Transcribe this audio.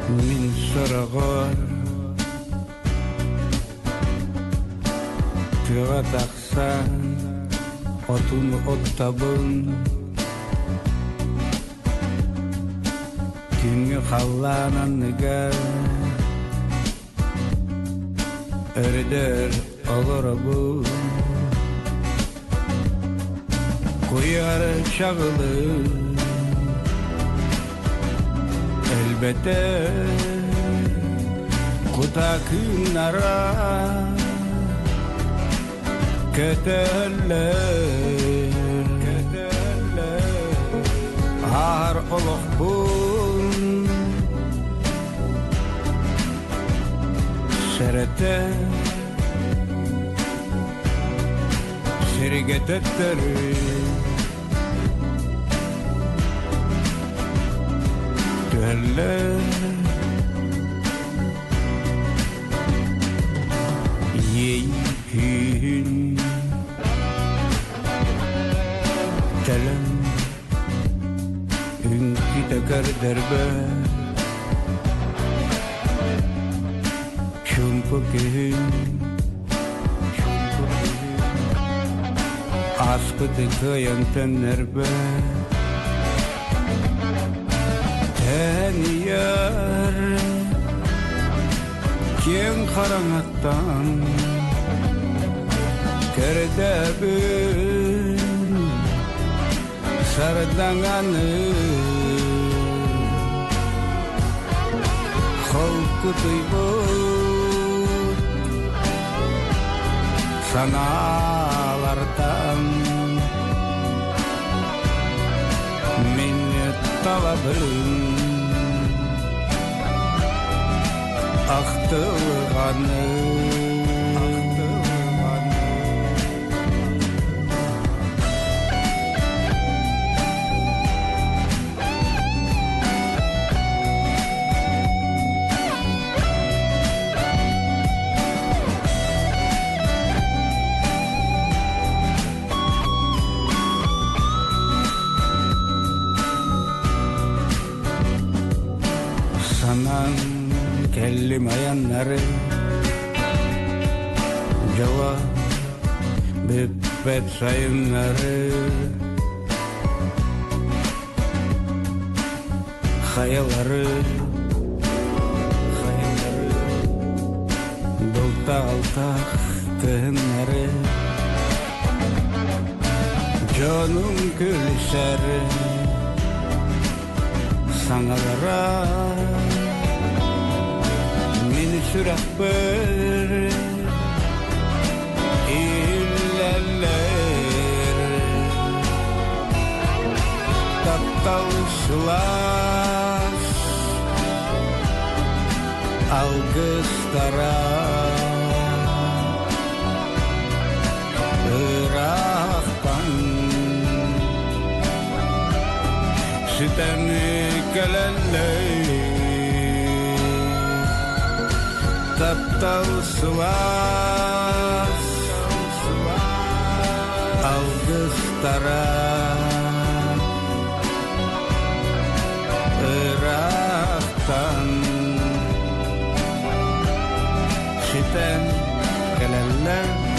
min soragar Tüga taksan otun ottabın Tüngü kallanan nigar Ördür olur bu Koyar şağılı Elbette Kutakın ara Kötüller Har oluq bun Serete Serige töttörü Tüheller Yeyhün Telem Ünki tekar derbe Şumpukün Askıdı kıyanten nerbe Ten yer Kien karanattan Kerdebün Sardanganı Halkı duybut Sanalardan Minnet talabın Aktılganı Sanan kellimayanları Java büppet sayınları Hayalları Dolta altak kıhınları Canım gülüşeri Sanalara Mini sürat bir illeller Taptalışılar Algıstara Irak'tan Süteni gelenler Taptalışılar Algıstara Irak'tan Süten gelenler